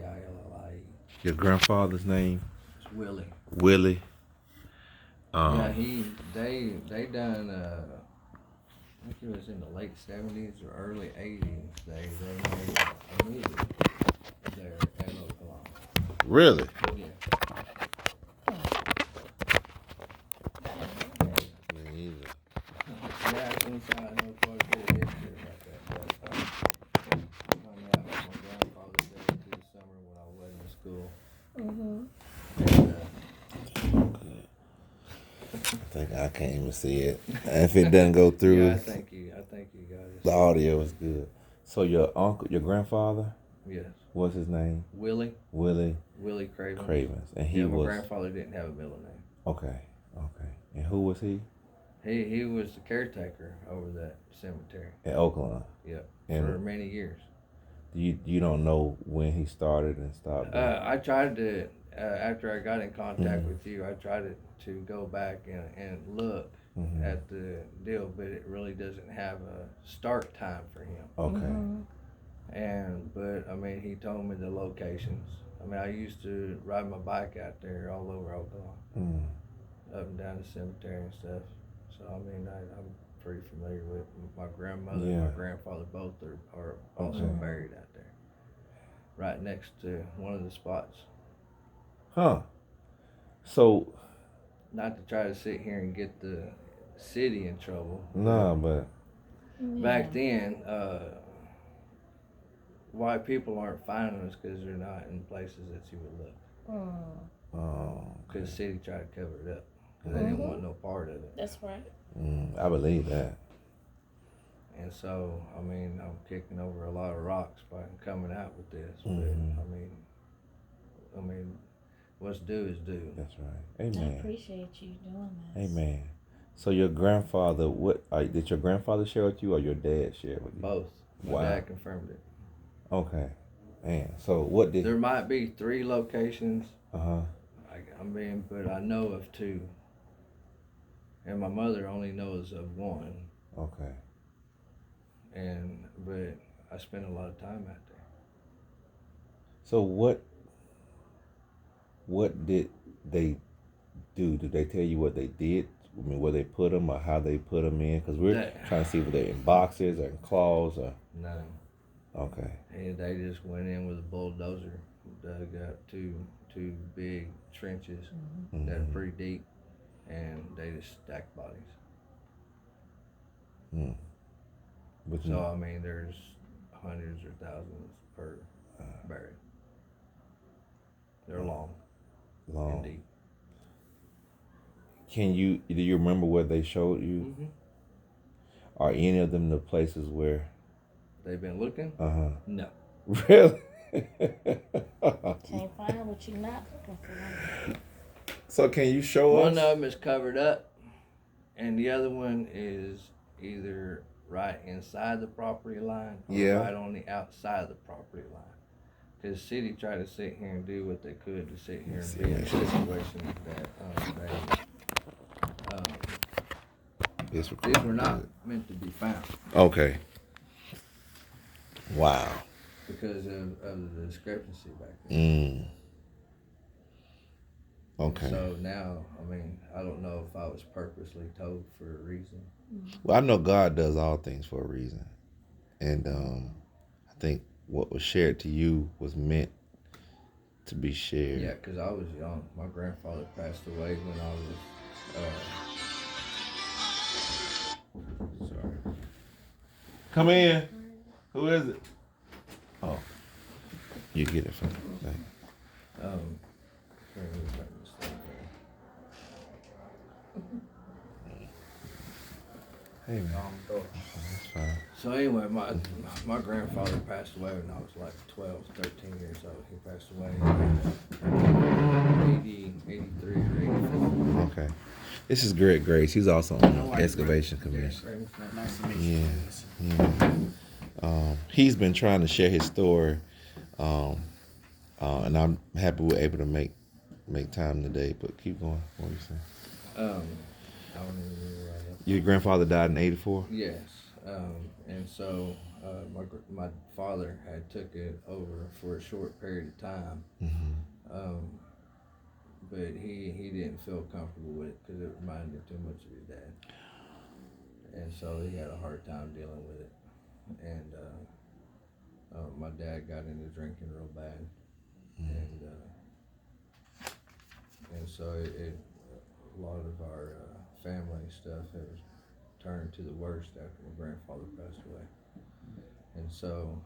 Willie. Your grandfather's name? It's Willie. Willie. Yeah, they done. I think it was in the late '70s or early '80s. They made a movie there at Oaklawn. Really? Yeah. Me either. Yeah, since I know quite a bit of history about that. But I mean, my grandfather did it through the summer when I wasn't in school. And, I think I can't even see it. If it doesn't go through, yeah, I think you got it. the audio is good. So your grandfather, Yes. what's his name? Willie Cravens. Cravens, and he yeah, my was grandfather didn't have a middle name. okay. And who was he? He was the caretaker over that cemetery. At Oaklawn. Yeah, and for many years. You don't know when he started and stopped? I tried to after I got in contact with you. I tried to go back and look at the deal, but it really doesn't have a start time for him. Okay. But I mean, he told me the locations. I mean, I used to ride my bike out there all over Oaklawn, up and down the cemetery and stuff. So I mean, I'm pretty familiar with my grandmother and my grandfather. Both are also buried out there, right next to one of the spots. Huh. So. Not to try to sit here and get the city in trouble. No, but back then, why people aren't finding us because they're not in places that you would look. Because the city tried to cover it up because they didn't want no part of it. That's right. I believe that. And so, I mean, I'm kicking over a lot of rocks by coming out with this. But I mean, what's due is due. That's right. Amen. I appreciate you doing this. Amen. So your grandfather, did your grandfather share with you or your dad share with you? Both. My dad confirmed it. Okay. Man, so what did... There might be 3 locations. Uh-huh. But I know of 2. And my mother only knows of 1. Okay. But I spent a lot of time out there. So what did they do? Did they tell you what they did? I mean, where they put them or how they put them in? Because we're trying to see if they're in boxes or in claws or... None. Okay. And they just went in with a bulldozer, dug up two big trenches that are pretty deep, and they just stacked bodies. So, I mean, there's hundreds or thousands per buried. They're long and deep. Do you remember where they showed you? Are any of them the places where they've been looking? No. Really? Can't find what you're not looking for. So can you show us? One of them is covered up, and the other one is either right inside the property line or right on the outside of the property line. Because the city tried to sit here and do what they could to sit here and be in a situation that these were not meant to be found. Okay. Wow. Because of the discrepancy back then. Okay. So now, I mean, I don't know if I was purposely told for a reason. Well, I know God does all things for a reason. And I think what was shared to you was meant to be shared. Yeah, because I was young. My grandfather passed away when I was... sorry. Come in. Who is it? Oh. You get it from me. Hey, man. That's fine. So anyway, my grandfather passed away when I was like 12, 13 years old. He passed away in 83 or 84. Okay. This is Greg Grace. He's also on the excavation commission. Nice to meet you. Yeah. He's been trying to share his story, and I'm happy we're able to make time today. But keep going. What were you saying? I don't even remember right now. Your grandfather died in '84? Yes. And so my father had took it over for a short period of time, but he didn't feel comfortable with it because it reminded him too much of his dad, and so he had a hard time dealing with it. And my dad got into drinking real bad, and so a lot of our family stuff has turned to the worst after my grandfather passed away. And so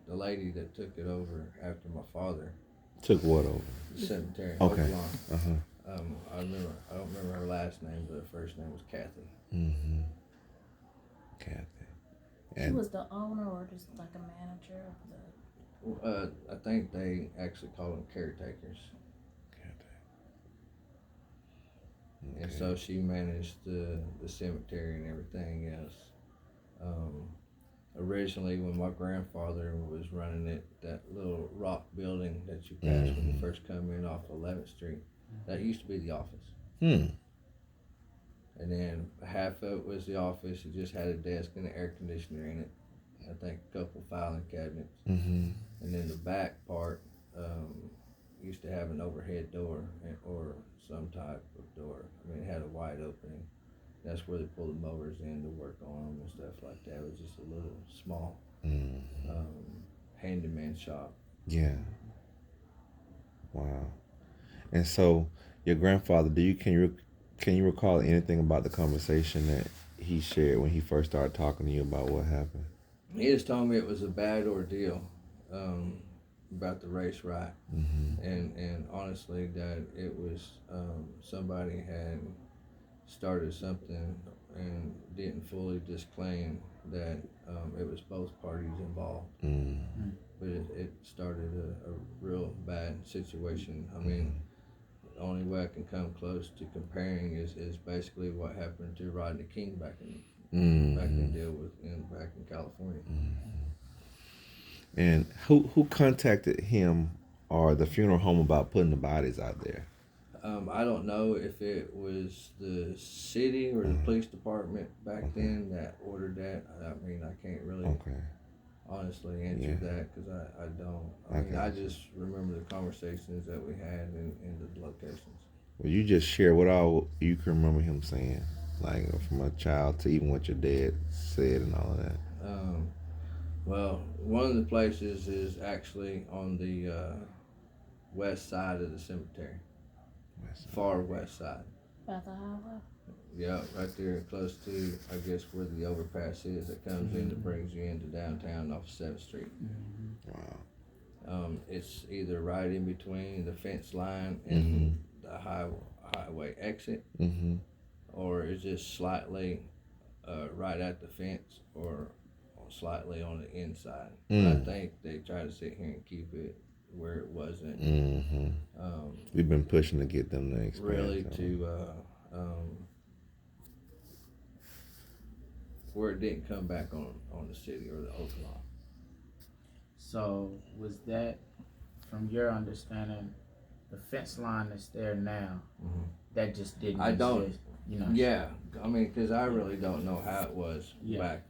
the lady that took it over after my father Took what over? the cemetery, Okay. Oaklawn. I don't remember her last name, but her first name was Kathy. Mm-hmm. Kathy. She And was the owner or just like a manager of the. I think they actually call them caretakers. Okay. And so she managed the cemetery and everything else. Originally, when my grandfather was running it, that little rock building that you pass when you first come in off 11th Street, that used to be the office. And then half of it was the office. It just had a desk and an air conditioner in it. I think a couple filing cabinets. And then the back part used to have an overhead door or some type of door. I mean, it had a wide opening. That's where they pull the mowers in to work on them and stuff like that. It was just a little small handyman shop. Yeah. Wow. And so, your grandfather, can you recall anything about the conversation that he shared when he first started talking to you about what happened? He just told me it was a bad ordeal about the race riot, and honestly that it was somebody had started something and didn't fully disclaim that it was both parties involved. But it started a real bad situation. I mean, the only way I can come close to comparing is basically what happened to Rodney King back in back in California. And who contacted him or the funeral home about putting the bodies out there? I don't know if it was the city or the police department back then that ordered that. I mean, I can't really honestly answer that because I don't. I just remember the conversations that we had in the locations. Well, you just share what all you can remember him saying, like from a child to even what your dad said and all of that. Well, one of the places is actually on the west side of the cemetery. Far west side. By the highway? Yeah, right there close to, I guess, where the overpass is that comes in that brings you into downtown off 7th Street. Wow. It's either right in between the fence line and the highway exit, or it's just slightly right at the fence or slightly on the inside. I think they try to sit here and keep it where it wasn't. We've been pushing to get them to expand. Really to where it didn't come back on the city or the Oaklawn. So was that, from your understanding, the fence line that's there now, that just didn't I don't. exist, you know? Yeah, I mean, because I really don't know how it was back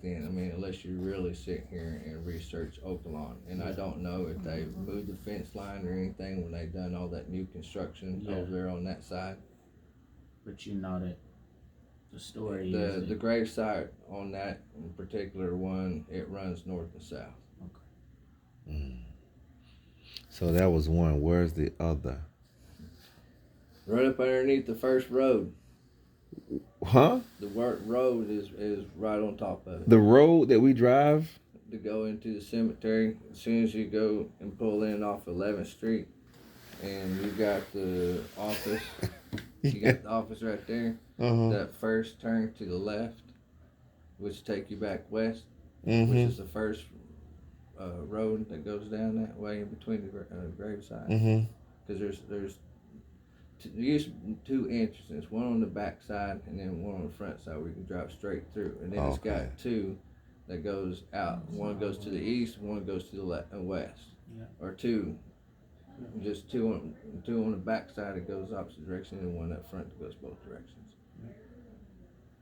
then. I mean, unless you really sit here and research Oaklawn, and I don't know if they moved the fence line or anything when they done all that new construction over there on that side. But you know that the story the grave site on that in particular one, it runs north and south. So that was one. Where's the other? Right up underneath the first road. Huh? The road is right on top of it. The road that we drive? To go into the cemetery, as soon as you go and pull in off 11th Street, and you got the office, you got the office right there. That first turn to the left, which take you back west, which is the first road that goes down that way in between the graveside. Because there used two entrances, one on the back side and then one on the front side where you can drive straight through. And then it's got two that goes out. One goes to the east, one goes to the west. Or two, just two on the back side that goes opposite direction, and one up front that goes both directions.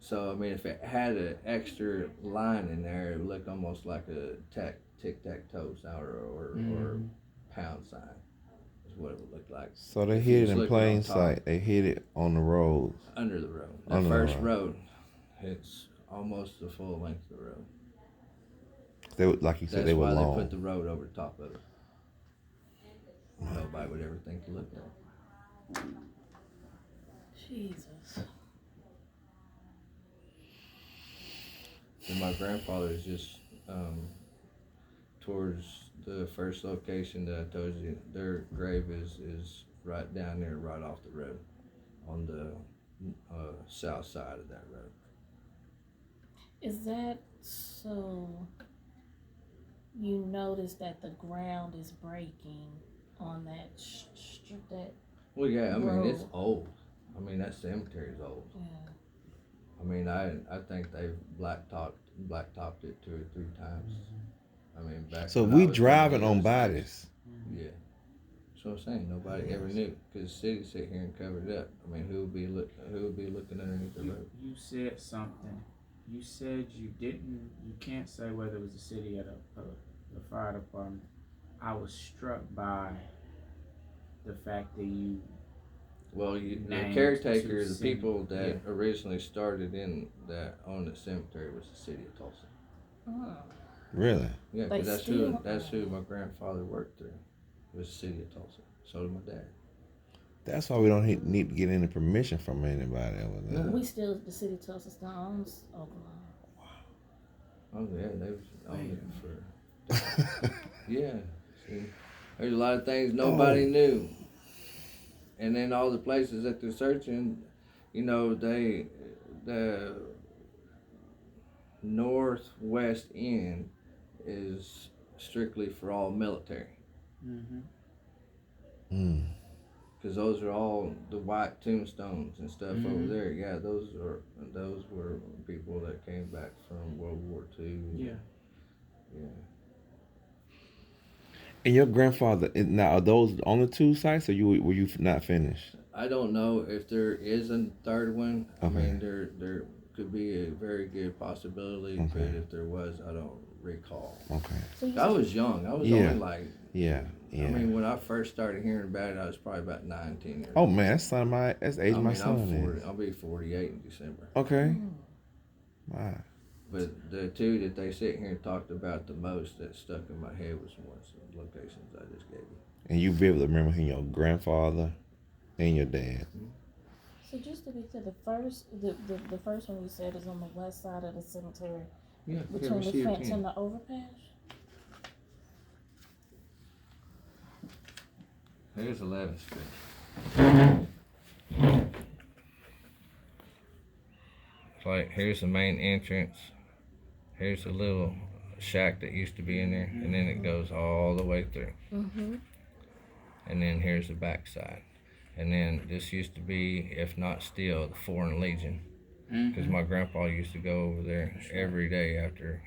So I mean, if it had an extra line in there, it would look almost like a tic-tac-toe sign or pound sign. Is what it would look like. So they If you hid it just in look plain on top, sight. They hid it on the roads. under the road. The Under the first road. road, it's almost the full length of the road. They were, like you said, That's they were why long. they put the road over the top of it. Nobody would ever think to look at it. Jesus. And my grandfather is just towards the first location that I told you. Their grave is right down there, right off the road, on the south side of that road. Is that so? You notice that the ground is breaking on that that. Well, yeah, I mean it's road. old. I mean that cemetery is old. Yeah. I mean I think they've blacktopped it 2 or 3 times. I mean back. So when I we was driving living on in by those this. days. Yeah. That's what I'm saying. Nobody ever knew because the city sit here and covered it up. I mean, who would be looking underneath the road? You said something. You said you can't say whether it was the city or the fire department. I was struck by the fact that you. Well, the Named caretaker, two the people that originally started in that on the cemetery was the city of Tulsa. Oh. Really? Yeah, They because still- that's who my grandfather worked through. Was the city of Tulsa. So did my dad. That's why we don't need to get any permission from anybody over there. No. We still, the city of Tulsa still owns Oaklawn. Oh yeah, they was on it for. Yeah, see, there's a lot of things nobody knew. And then all the places that they're searching, you know, the northwest end is strictly for all military. Because those are all the white tombstones and stuff over there. Yeah, those were people that came back from World War II. Yeah. Yeah. And your grandfather, now are those the only 2 sites, or were you not finished? I don't know if there is a third one. I Okay. mean, there could be a very good possibility, but if there was, I don't recall. Okay. So you I was young. I was Yeah. only like, Yeah. I mean, when I first started hearing about it, I was probably about 9, 10 years Oh old. man, that's the age I of my mean, son I'm 40. is. I'll be 48 in December. Okay. Wow. But the 2 that they sit here and talked about the most that stuck in my head was the ones, the locations I just gave you. And you be able to remember your grandfather and your dad. So just to be clear, the first one you said is on the west side of the cemetery, Yeah, between the fence and the overpass. Here's 11th Street. It's like, here's the main entrance. Here's a little shack that used to be in there, and then it goes all the way through. Mm-hmm. And then here's the back side. And then this used to be, if not still, the Foreign Legion. Because my grandpa used to go over there every day after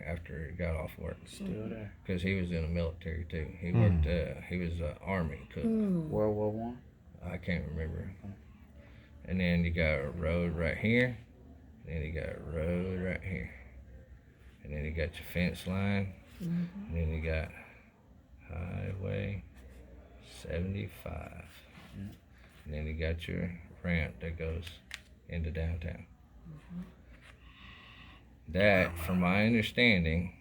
he got off work. Still there. Because he was in the military too. He worked. He was an army cook. World War One. I can't remember. And then you got a road right here. And then you got a road right here. And then you got your fence line. And then you got Highway 75. And then you got your ramp that goes into downtown. That, from my understanding,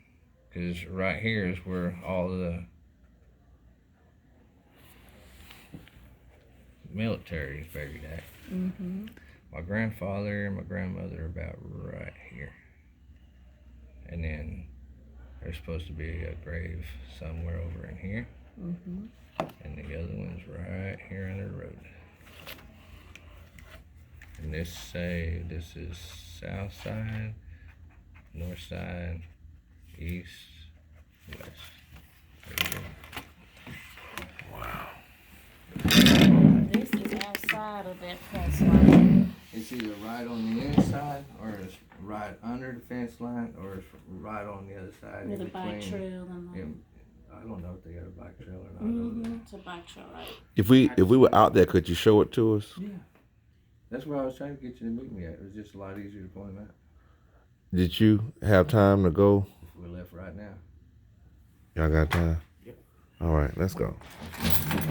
because right here is where all the military is buried at. My grandfather and my grandmother are about right here. And then there's supposed to be a grave somewhere over in here. And the other one's right here under the road. And this is south side, north side, east, west. There you go. This is outside of that fence line. It's either right on the inside, or it's right under the fence line, or it's right on the other side. With a in bike between. trail and Yeah, I don't know if they got a bike trail or not. it's a bike trail, right? If we were out there, could you show it to us? Yeah. That's where I was trying to get you to meet me at. It was just a lot easier to point them out. Did you have time to go? If we left right now. Y'all got time? Yep. All right, let's go.